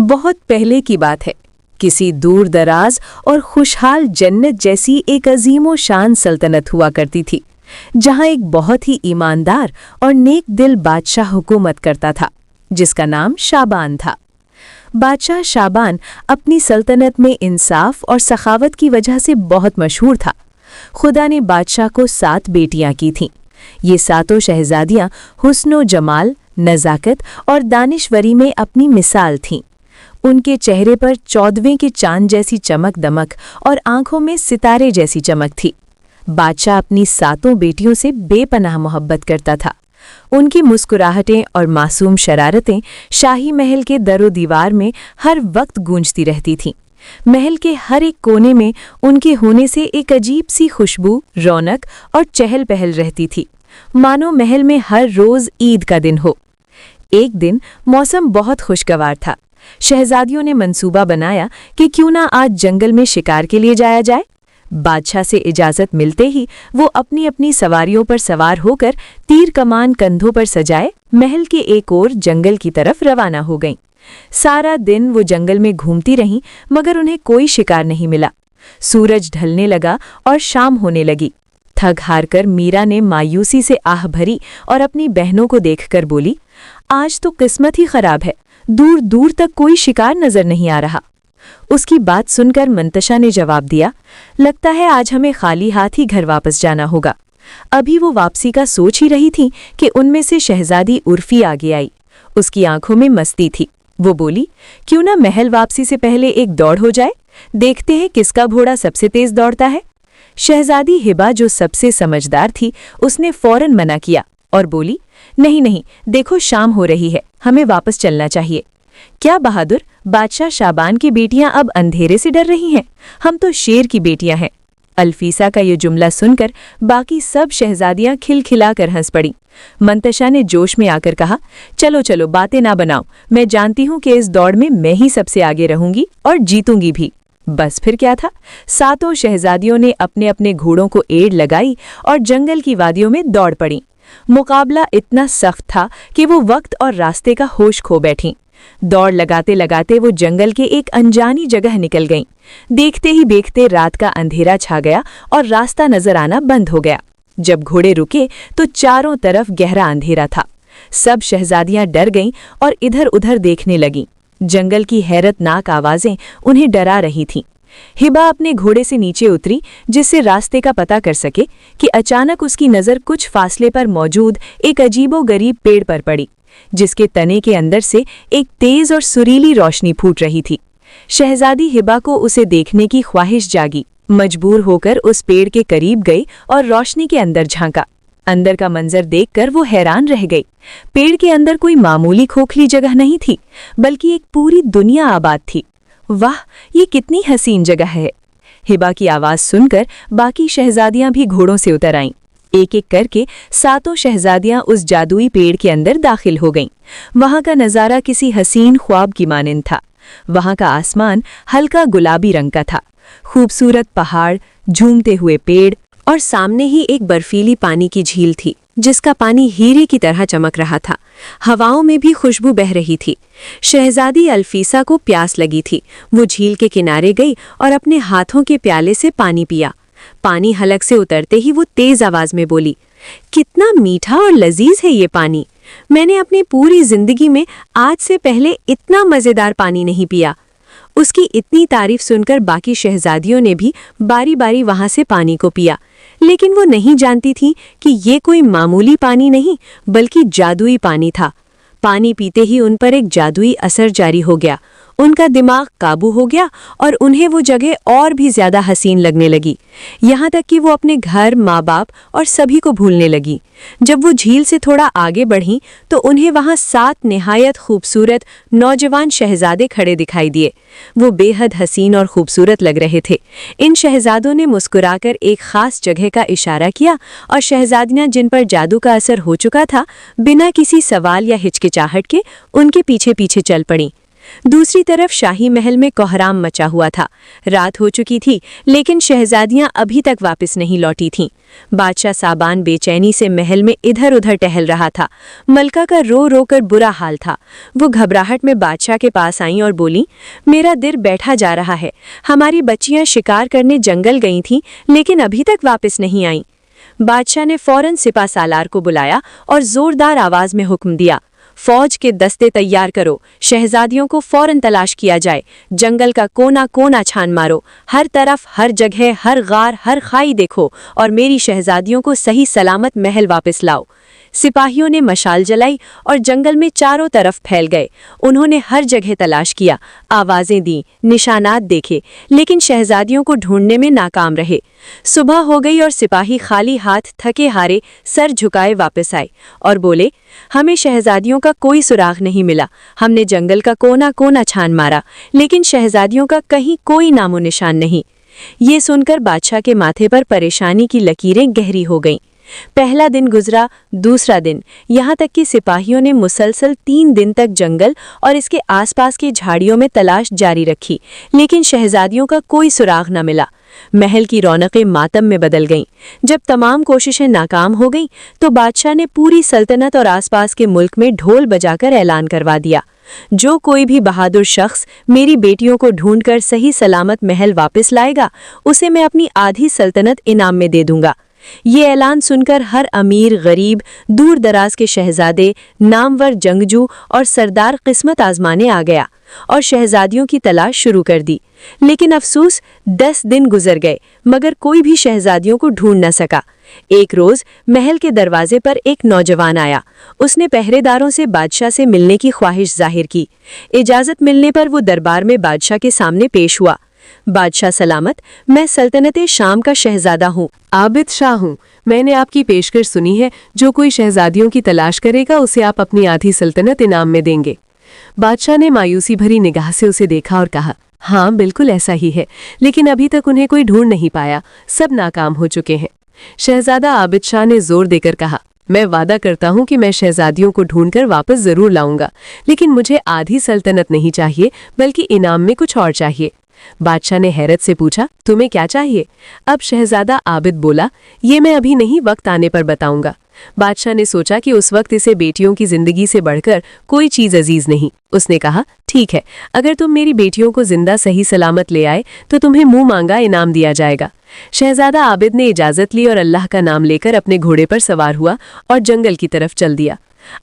बहुत पहले की बात है। किसी दूर दराज और खुशहाल जन्नत जैसी एक अजीमो शान सल्तनत हुआ करती थी, जहां एक बहुत ही ईमानदार और नेक दिल बादशाह हुकूमत करता था, जिसका नाम शाबान था। बादशाह शाबान अपनी सल्तनत में इंसाफ और सखावत की वजह से बहुत मशहूर था। खुदा ने बादशाह को 7 बेटियां की थीं। ये सातों शहजादियां हुस्नो जमाल, नज़ाकत और दानिशवरी में अपनी मिसाल थीं। उनके चेहरे पर 14वें के चांद जैसी चमक दमक और आंखों में सितारे जैसी चमक थी। बादशाह अपनी 7 बेटियों से बेपनाह मोहब्बत करता था। उनकी मुस्कुराहटें और मासूम शरारतें शाही महल के दरो दीवार में हर वक्त गूंजती रहती थीं। महल के हर एक कोने में उनके होने से एक अजीब सी खुशबू, रौनक और चहल पहल रहती थी, मानो महल में हर रोज ईद का दिन हो। एक दिन मौसम बहुत खुशगवार था। शहजादियों ने मंसूबा बनाया कि क्यों ना आज जंगल में शिकार के लिए जाया जाए। बादशाह से इजाजत मिलते ही वो अपनी अपनी सवारियों पर सवार होकर तीर कमान कंधों पर सजाए महल के एक ओर जंगल की तरफ रवाना हो गईं। सारा दिन वो जंगल में घूमती रहीं, मगर उन्हें कोई शिकार नहीं मिला। सूरज ढलने लगा और शाम होने लगी। थक हार कर मीरा ने मायूसी से आह भरी और अपनी बहनों को देखकर बोली, आज तो किस्मत ही खराब है, दूर दूर तक कोई शिकार नजर नहीं आ रहा। उसकी बात सुनकर मंतशा ने जवाब दिया, लगता है आज हमें खाली हाथ ही घर वापस जाना होगा। अभी वो वापसी का सोच ही रही थी कि उनमें से शहजादी उर्फी आगे आई। उसकी आंखों में मस्ती थी। वो बोली, क्यों ना महल वापसी से पहले एक दौड़ हो जाए, देखते हैं किसका घोड़ा सबसे तेज दौड़ता है। शहजादी हिबा, जो सबसे समझदार थी, उसने फौरन मना किया और बोली, नहीं नहीं, देखो शाम हो रही है, हमें वापस चलना चाहिए। क्या बहादुर, बादशाह शाबान की बेटियां अब अंधेरे से डर रही हैं? हम तो शेर की बेटियां हैं। अल्फीसा का ये जुमला सुनकर बाकी सब शहजादियां खिलखिलाकर हंस पड़ी। मंतशा ने जोश में आकर कहा, चलो चलो बातें ना बनाओ, मैं जानती हूं कि इस दौड़ में मैं ही सबसे आगे रहूंगी और जीतूंगी भी। बस फिर क्या था, सातों शहजादियों ने अपने अपने घोड़ों को एड़ लगाई और जंगल की वादियों में दौड़ पड़ी। मुकाबला इतना सख्त था कि वो वक्त और रास्ते का होश खो बैठीं। दौड़ लगाते लगाते वो जंगल के एक अनजानी जगह निकल गईं। देखते ही देखते रात का अंधेरा छा गया और रास्ता नजर आना बंद हो गया। जब घोड़े रुके तो चारों तरफ गहरा अंधेरा था। सब शहजादियां डर गईं और इधर उधर देखने लगीं। जंगल की हैरतनाक आवाजें उन्हें डरा रही थीं। हिबा अपने घोड़े से नीचे उतरी जिससे रास्ते का पता कर सके कि अचानक उसकी नज़र कुछ फासले पर मौजूद एक अजीबोगरीब पेड़ पर पड़ी, जिसके तने के अंदर से एक तेज और सुरीली रोशनी फूट रही थी। शहजादी हिबा को उसे देखने की ख्वाहिश जागी। मजबूर होकर उस पेड़ के करीब गई और रोशनी के अंदर झांका। अंदर का मंजर देखकर वो हैरान रह गई। पेड़ के अंदर कोई मामूली खोखली जगह नहीं थी, बल्कि एक पूरी दुनिया आबाद थी। वाह, ये कितनी हसीन जगह है। हिबा की आवाज सुनकर बाकी शहजादियां भी घोड़ों से उतर आईं। एक एक करके सातों शहजादियां उस जादुई पेड़ के अंदर दाखिल हो गईं। वहां का नज़ारा किसी हसीन ख्वाब की मानिंद था। वहां का आसमान हल्का गुलाबी रंग का था। खूबसूरत पहाड़, झूमते हुए पेड़ और सामने ही एक बर्फीली पानी की झील थी, जिसका पानी हीरे की तरह चमक रहा था। हवाओं में भी खुशबू बह रही थी। शहजादी अल्फीसा को प्यास लगी थी। वो झील के किनारे गई और अपने हाथों के प्याले से पानी पिया। पानी हलक से उतरते ही वो तेज आवाज में बोली, कितना मीठा और लजीज है ये पानी। मैंने अपनी पूरी जिंदगी में आज से पहले इतना मजेदार पानी नहीं पिया। उसकी इतनी तारीफ सुनकर बाकी शहजादियों ने भी बारी बारी वहां से पानी को पिया, लेकिन वो नहीं जानती थी कि ये कोई मामूली पानी नहीं, बल्कि जादुई पानी था। पानी पीते ही उन पर एक जादुई असर जारी हो गया। उनका दिमाग काबू हो गया और उन्हें वो जगह और भी ज्यादा हसीन लगने लगी, यहाँ तक कि वो अपने घर, माँ बाप और सभी को भूलने लगी। जब वो झील से थोड़ा आगे बढ़ीं तो उन्हें वहाँ 7 निहायत खूबसूरत नौजवान शहजादे खड़े दिखाई दिए। वो बेहद हसीन और खूबसूरत लग रहे थे। इन शहजादों ने मुस्कुराकर एक खास जगह का इशारा किया और शहजादियाँ, जिन पर जादू का असर हो चुका था, बिना किसी सवाल या हिचकिचाहट के उनके पीछे पीछे चल पड़ीं। दूसरी तरफ शाही महल में कोहराम मचा हुआ था। रात हो चुकी थी, लेकिन शहजादियां अभी तक वापस नहीं लौटी थीं। बादशाह साबान बेचैनी से महल में इधर उधर टहल रहा था। मलका का रो रो कर बुरा हाल था। वो घबराहट में बादशाह के पास आईं और बोली, मेरा दिल बैठा जा रहा है। हमारी बच्चियां शिकार करने जंगल गई थीं, लेकिन अभी तक वापस नहीं आईं। बादशाह ने फौरन सिपा सालार को बुलाया और जोरदार आवाज में हुक्म दिया, फौज के दस्ते तैयार करो, शहजादियों को फौरन तलाश किया जाए। जंगल का कोना कोना छान मारो, हर तरफ, हर जगह, हर गार, हर खाई देखो और मेरी शहजादियों को सही सलामत महल वापस लाओ। सिपाहियों ने मशाल जलाई और जंगल में चारों तरफ फैल गए। उन्होंने हर जगह तलाश किया, आवाजें दी, निशानात देखे, लेकिन शहजादियों को ढूंढने में नाकाम रहे। सुबह हो गई और सिपाही खाली हाथ, थके हारे, सर झुकाए वापस आए और बोले, हमें शहजादियों का कोई सुराग नहीं मिला। हमने जंगल का कोना कोना छान मारा, लेकिन शहजादियों का कहीं कोई नामो निशान नहीं। ये सुनकर बादशाह के माथे पर परेशानी की लकीरें गहरी हो गईं। पहला दिन गुजरा, दूसरा दिन, यहाँ तक कि सिपाहियों ने मुसलसल 3 दिन तक जंगल और इसके आसपास की झाड़ियों में तलाश जारी रखी, लेकिन शहजादियों का कोई सुराग न मिला। महल की रौनकें मातम में बदल गईं। जब तमाम कोशिशें नाकाम हो गईं, तो बादशाह ने पूरी सल्तनत और आसपास के मुल्क में ढोल बजाकर ऐलान करवा दिया, जो कोई भी बहादुर शख्स मेरी बेटियों को ढूंढकर सही सलामत महल वापस लाएगा, उसे मैं अपनी आधी सल्तनत इनाम में दे दूंगा। ये ऐलान सुनकर हर अमीर, गरीब, दूर दराज के शहजादे, नामवर जंगजू और सरदार किस्मत आजमाने आ गया और शहजादियों की तलाश शुरू कर दी। लेकिन अफसोस, 10 दिन गुजर गए मगर कोई भी शहजादियों को ढूंढ न सका। एक रोज महल के दरवाजे पर एक नौजवान आया। उसने पहरेदारों से बादशाह से मिलने की ख्वाहिश जाहिर की। इजाजत मिलने पर वो दरबार में बादशाह के सामने पेश हुआ। बादशाह सलामत, मैं सल्तनते शाम का शहजादा हूँ, आबिद शाह हूँ। मैंने आपकी पेशकश सुनी है, जो कोई शहजादियों की तलाश करेगा उसे आप अपनी आधी सल्तनत इनाम में देंगे। बादशाह ने मायूसी भरी निगाह से उसे देखा और कहा, हाँ बिल्कुल ऐसा ही है, लेकिन अभी तक उन्हें कोई ढूंढ नहीं पाया, सब नाकाम हो चुके हैं। शहजादा आबिद शाह ने जोर देकर कहा, मैं वादा करता हूँ कि मैं शहजादियों को ढूंढकर वापस जरूर लाऊंगा, लेकिन मुझे आधी सल्तनत नहीं चाहिए, बल्कि इनाम में कुछ और चाहिए। बादशाह ने हैरत से पूछा, तुम्हें क्या चाहिए? अब शहजादा आबिद बोला, ये मैं अभी नहीं, वक्त आने पर बताऊंगा। बादशाह ने सोचा कि उस वक्त इसे बेटियों की जिंदगी से बढ़कर कोई चीज अजीज नहीं। उसने कहा, ठीक है, अगर तुम मेरी बेटियों को जिंदा सही सलामत ले आए तो तुम्हें मुंह मांगा इनाम दिया जाएगा। शहजादा आबिद ने इजाजत ली और अल्लाह का नाम लेकर अपने घोड़े पर सवार हुआ और जंगल की तरफ चल दिया।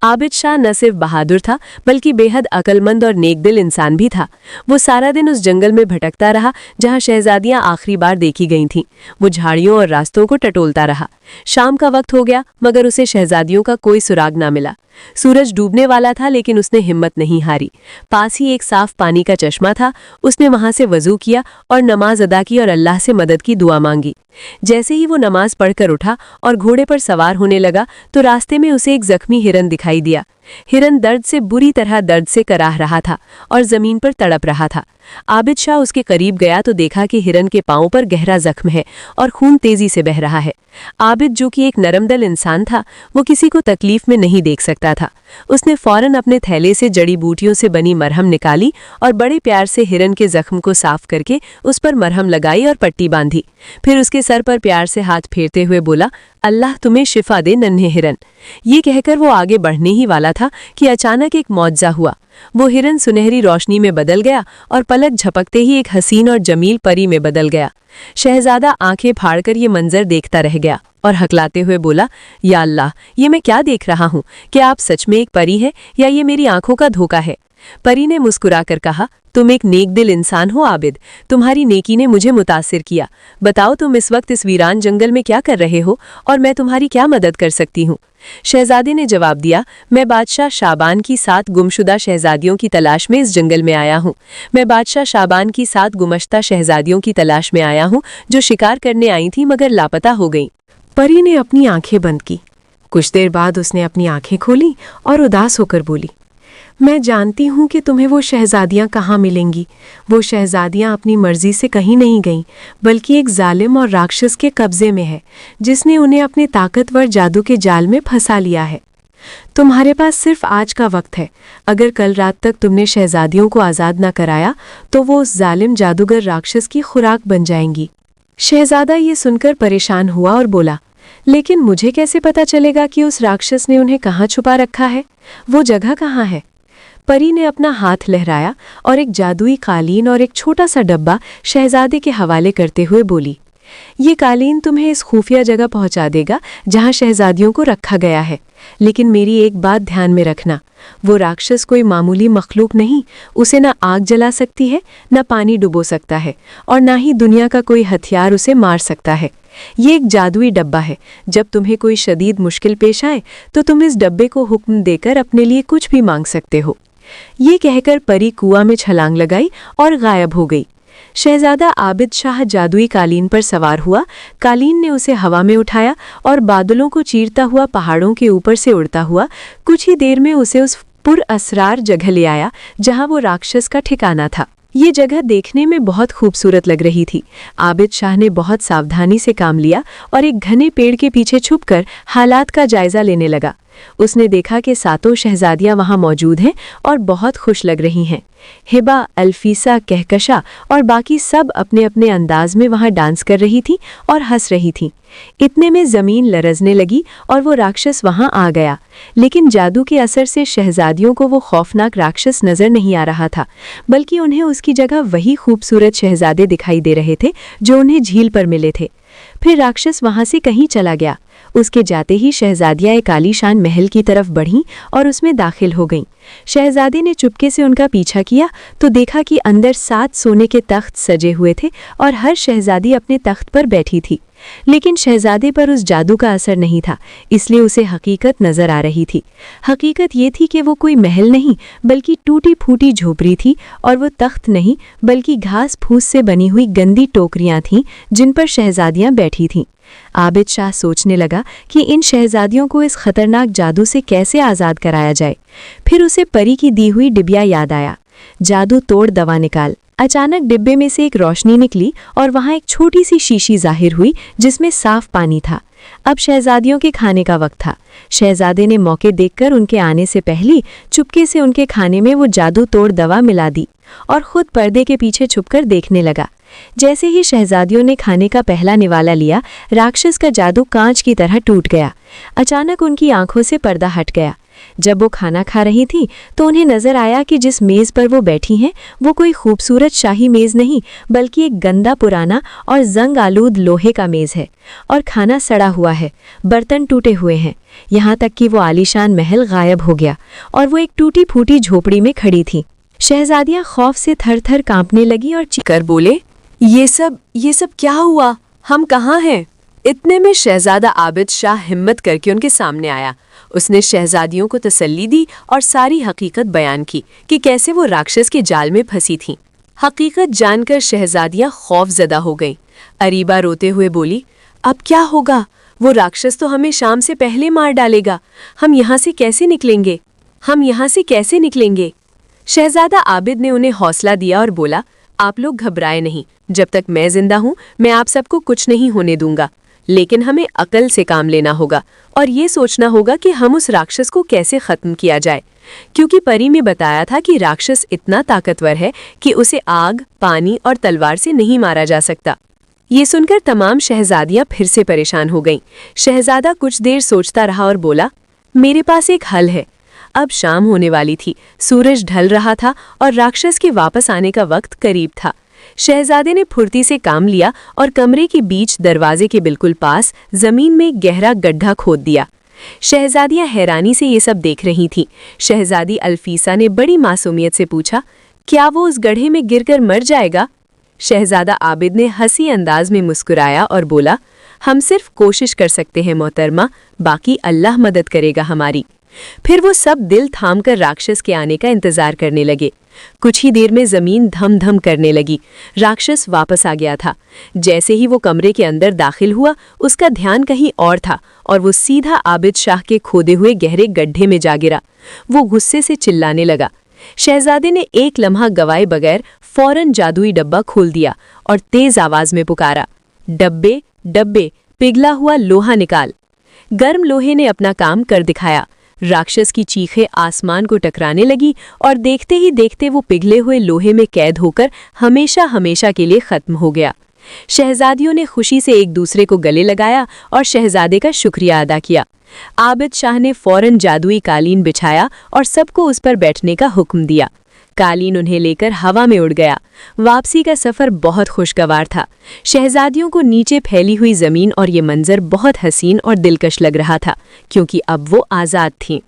आबिद शाह न सिर्फ बहादुर था, बल्कि बेहद अक्लमंद और नेकदिल इंसान भी था। वो सारा दिन उस जंगल में भटकता रहा जहां शहजादियां आखिरी बार देखी गई थीं। वो झाड़ियों और रास्तों को टटोलता रहा। शाम का वक्त हो गया, मगर उसे शहजादियों का कोई सुराग ना मिला। सूरज डूबने वाला था, लेकिन उसने हिम्मत नहीं हारी। पास ही एक साफ पानी का चश्मा था। उसने वहां से वजू किया और नमाज अदा की और अल्लाह से मदद की दुआ मांगी। जैसे ही वो नमाज पढ़कर उठा और घोड़े पर सवार होने लगा, तो रास्ते में उसे एक जख्मी हिरन दिखाई दिया। हिरन दर्द से बुरी तरह दर्द से कराह रहा था और जमीन पर तड़प रहा था। आबिद शाह उसके करीब गया तो देखा कि हिरन के पांव पर गहरा जख्म है और खून तेजी से बह रहा है। आबिद, जो कि एक नरमदिल इंसान था, वो किसी को तकलीफ में नहीं देख सकता था। उसने फौरन अपने थैले से जड़ी बूटियों से बनी मरहम निकाली और बड़े प्यार से हिरन के जख्म को साफ करके उस पर मरहम लगाई और पट्टी बांधी। फिर उसके सर पर प्यार से हाथ फेरते हुए बोला, अल्लाह तुम्हें शिफा दे नन्हे हिरन। ये कहकर वो आगे बढ़ने ही वाला था कि अचानक एक मौजज़ा हुआ। वो हिरन सुनहरी रोशनी में बदल गया और पलक झपकते ही एक हसीन और जमील परी में बदल गया। शहजादा आंखें फाड़कर ये मंजर देखता रह गया और हकलाते हुए बोला, या अल्लाह, ये मैं क्या देख रहा हूँ? क्या आप सच में एक परी है या ये मेरी आंखों का धोखा है? परी ने मुस्कुराकर कहा, तुम एक नेक दिल इंसान हो आबिद। तुम्हारी नेकी ने मुझे मुतासिर किया। बताओ, तुम इस वक्त इस वीरान जंगल में क्या कर रहे हो और मैं तुम्हारी क्या मदद कर सकती हूँ? शहजादे ने जवाब दिया, मैं बादशाह शाबान की 7 गुमशुदा शहजादियों की तलाश में इस जंगल में आया हूँ। मैं बादशाह शाबान की 7 गुमश्ता शहजादियों की तलाश में आया हूँ, जो शिकार करने आई थी मगर लापता हो गईं। परी ने अपनी आंखें बंद की। कुछ देर बाद उसने अपनी आंखें खोली और उदास होकर बोली, मैं जानती हूँ कि तुम्हें वो शहजादियाँ कहाँ मिलेंगी। वो शहजादियाँ अपनी मर्जी से कहीं नहीं गईं, बल्कि एक जालिम और राक्षस के कब्जे में है, जिसने उन्हें अपने ताकतवर जादू के जाल में फंसा लिया है। तुम्हारे पास सिर्फ आज का वक्त है। अगर कल रात तक तुमने शहजादियों को आज़ाद न कराया तो वो उस जालिम जादूगर राक्षस की खुराक बन जाएंगी। शहजादा ये सुनकर परेशान हुआ और बोला, लेकिन मुझे कैसे पता चलेगा कि उस राक्षस ने उन्हें कहाँ छुपा रखा है? वो जगह कहाँ है? परी ने अपना हाथ लहराया और एक जादुई कालीन और एक छोटा सा डब्बा शहजादे के हवाले करते हुए बोली, ये कालीन तुम्हें इस खुफिया जगह पहुंचा देगा जहां शहजादियों को रखा गया है। लेकिन मेरी एक बात ध्यान में रखना, वो राक्षस कोई मामूली मखलूक नहीं। उसे न आग जला सकती है, न पानी डुबो सकता है, और न ही दुनिया का कोई हथियार उसे मार सकता है। ये एक जादुई डब्बा है। जब तुम्हें कोई शदीद मुश्किल पेश आए तो तुम इस डब्बे को हुक्म देकर अपने लिए कुछ भी मांग सकते हो। ये कहकर परी कुआं में छलांग लगाई और गायब हो गई। शहजादा आबिद शाह जादुई कालीन पर सवार हुआ। कालीन ने उसे हवा में उठाया और बादलों को चीरता हुआ पहाड़ों के ऊपर से उड़ता हुआ कुछ ही देर में उसे उस पुरअसरार जगह ले आया जहां वो राक्षस का ठिकाना था। ये जगह देखने में बहुत खूबसूरत लग रही थी। आबिद शाह ने बहुत सावधानी से काम लिया और एक घने पेड़ के पीछे छुपकर हालात का जायजा लेने लगा। उसने देखा कि सातों शहजादियां वहां मौजूद हैं और बहुत खुश लग रही हैं। हिबा, अल्फीसा, कहकशा और बाकी सब अपने अपने अंदाज में वहां डांस कर रही थीं और हंस रही थीं। इतने में जमीन लरजने लगी और वो राक्षस वहां आ गया। लेकिन जादू के असर से शहजादियों को वो खौफनाक राक्षस नजर नहीं आ रहा था, बल्कि उन्हें उसकी जगह वही खूबसूरत शहजादे दिखाई दे रहे थे जो उन्हें झील पर मिले थे। फिर राक्षस वहां से कहीं चला गया। उसके जाते ही शहजादियां एक आलीशान महल की तरफ बढ़ीं और उसमें दाखिल हो गईं। शहजादे ने चुपके से उनका पीछा किया तो देखा कि अंदर 7 सोने के तख्त सजे हुए थे और हर शहजादी अपने तख्त पर बैठी थी। लेकिन शहजादे पर उस जादू का असर नहीं था, इसलिए उसे हकीकत नजर आ रही थी। हकीकत ये थी कि वो कोई महल नहीं बल्कि टूटी फूटी झोपड़ी थी, और वो तख्त नहीं बल्कि घास फूस से बनी हुई गंदी टोकरियां थीं जिन पर शहजादियां बैठी थीं। आबिद शाह सोचने लगा कि इन शहजादियों को इस खतरनाक जादू से कैसे आज़ाद कराया जाए। फिर उसे परी की दी हुई डिबिया याद आया। जादू तोड़ दवा निकाल। अचानक डिब्बे में से एक रोशनी निकली और वहां एक छोटी सी शीशी जाहिर हुई जिसमें साफ पानी था। अब शहजादियों के खाने का वक्त था। शहजादे ने मौके देखकर उनके आने से पहले चुपके से उनके खाने में वो जादू तोड़ दवा मिला दी और खुद पर्दे के पीछे छुपकर देखने लगा। जैसे ही शहजादियों ने खाने का पहला निवाला लिया, राक्षस का जादू कांच की तरह टूट गया। अचानक उनकी आंखों से पर्दा हट गया। जब वो खाना खा रही थी तो उन्हें नजर आया कि जिस मेज पर वो बैठी हैं वो कोई खूबसूरत शाही मेज नहीं बल्कि एक गंदा पुराना और जंग आलूद लोहे का मेज है, और खाना सड़ा हुआ है, बर्तन टूटे हुए हैं। यहाँ तक कि वो आलीशान महल गायब हो गया और वो एक टूटी फूटी झोपड़ी में खड़ी थी। शहजादियां खौफ से थर थर कांपने लगी और चीखकर बोले, ये सब क्या हुआ? हम कहाँ हैं? इतने में शहजादा आबिद शाह हिम्मत करके उनके सामने आया। उसने शहजादियों को तसल्ली दी और सारी हकीकत बयान की कि कैसे वो राक्षस के जाल में फंसी थीं। हकीकत जानकर शहजादियां खौफजदा हो गईं। अरीबा रोते हुए बोली, अब क्या होगा? वो राक्षस तो हमें शाम से पहले मार डालेगा। हम यहाँ से कैसे निकलेंगे? शहजादा आबिद ने उन्हें हौसला दिया और बोला, आप लोग घबराए नहीं। जब तक मैं जिंदा हूँ मैं आप सबको कुछ नहीं होने दूंगा, लेकिन हमें अकल से काम लेना होगा और ये सोचना होगा कि हम उस राक्षस को कैसे खत्म किया जाए, क्योंकि परी में बताया था कि राक्षस इतना ताकतवर है कि उसे आग, पानी और तलवार से नहीं मारा जा सकता। ये सुनकर तमाम शहजादियां फिर से परेशान हो गईं। शहजादा कुछ देर सोचता रहा और बोला, मेरे पास एक हल है। अब शाम होने वाली थी, सूरज ढल रहा था और राक्षस के वापस आने का वक्त करीब था। शहजादे ने फुर्ती से काम लिया और कमरे के बीच दरवाजे के बिल्कुल पास जमीन में गहरा गड्ढा खोद दिया। शहजादियां हैरानी से ये सब देख रही थीं। शहजादी अल्फीसा ने बड़ी मासूमियत से पूछा, क्या वो उस गड्ढे में गिरकर मर जाएगा? शहजादा आबिद ने हंसी अंदाज में मुस्कुराया और बोला, हम सिर्फ कोशिश कर सकते हैं मोहतरमा, बाकी अल्लाह मदद करेगा हमारी। फिर वो सब दिल थामकर राक्षस के आने का इंतजार करने लगे। कुछ ही देर में जमीन धम धम करने लगी। राक्षस वापस आ गया था। जैसे ही वो कमरे के अंदर दाखिल हुआ, उसका ध्यान कहीं और था और वो सीधा आबिद शाह के खोदे हुए गहरे गड्ढे में जा गिरा। वो गुस्से से चिल्लाने लगा। शहजादे ने एक लम्हा गवाए बगैर फौरन जादुई डब्बा खोल दिया और तेज आवाज में पुकारा, डब्बे डब्बे, पिघला हुआ लोहा निकाल। गर्म लोहे ने अपना काम कर दिखाया। राक्षस की चीखें आसमान को टकराने लगी और देखते ही देखते वो पिघले हुए लोहे में कैद होकर हमेशा हमेशा के लिए खत्म हो गया। शहजादियों ने खुशी से एक दूसरे को गले लगाया और शहजादे का शुक्रिया अदा किया। आबिद शाह ने फौरन जादुई कालीन बिछाया और सबको उस पर बैठने का हुक्म दिया। कालीन उन्हें लेकर हवा में उड़ गया। वापसी का सफर बहुत खुशगवार था। शहजादियों को नीचे फैली हुई जमीन और ये मंजर बहुत हसीन और दिलकश लग रहा था, क्योंकि अब वो आज़ाद थीं।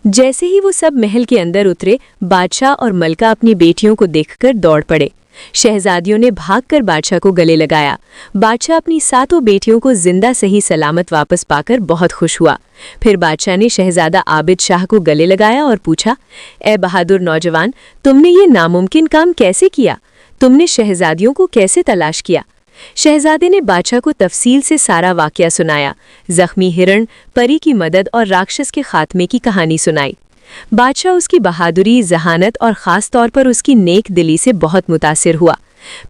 जैसे ही वो सब महल के अंदर उतरे, बादशाह और मलका अपनी बेटियों को देखकर दौड़ पड़े। शहजादियों ने भागकर बादशाह को गले लगाया। बादशाह अपनी 7 बेटियों को जिंदा सही सलामत वापस पाकर बहुत खुश हुआ। फिर बादशाह ने शहजादा आबिद शाह को गले लगाया और पूछा, ए बहादुर नौजवान, तुमने ये नामुमकिन काम कैसे किया? तुमने शहजादियों को कैसे तलाश किया? शहजादे ने बादशाह को तफसील से सारा वाकया सुनाया। जख्मी हिरण, परी की मदद और राक्षस के खात्मे की कहानी सुनाई। बादशाह उसकी बहादुरी, जहानत और ख़ास तौर पर उसकी नेक दिली से बहुत मुतासिर हुआ।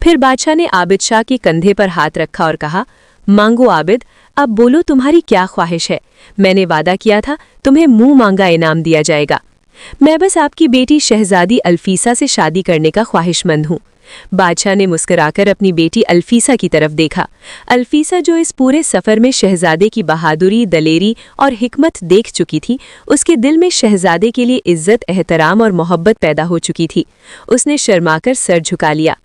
फिर बादशाह ने आबिद शाह के कंधे पर हाथ रखा और कहा, मांगो आबिद, अब बोलो तुम्हारी क्या ख्वाहिश है? मैंने वादा किया था तुम्हें मुंह मांगा इनाम दिया जाएगा। मैं बस आपकी बेटी शहजादी अल्फीसा से शादी करने का ख्वाहिशमंद हूँ। बादशाह ने मुस्कुराकर अपनी बेटी अल्फीसा की तरफ देखा। अल्फीसा जो इस पूरे सफ़र में शहजादे की बहादुरी, दलेरी और हिकमत देख चुकी थी, उसके दिल में शहजादे के लिए इज्जत, एहतराम और मोहब्बत पैदा हो चुकी थी। उसने शर्माकर सर झुका लिया।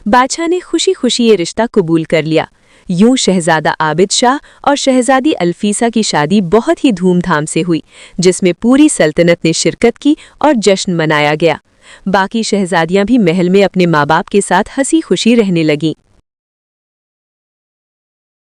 बादशाह ने खुशी खुशी ये रिश्ता कबूल कर लिया। यूं शहजादा आबिद शाह और शहजादी अल्फीसा की शादी बहुत ही धूमधाम से हुई, जिसमें पूरी सल्तनत ने शिरकत की और जश्न मनाया गया। बाकी शहजादियां भी महल में अपने माँ बाप के साथ हंसी खुशी रहने लगीं।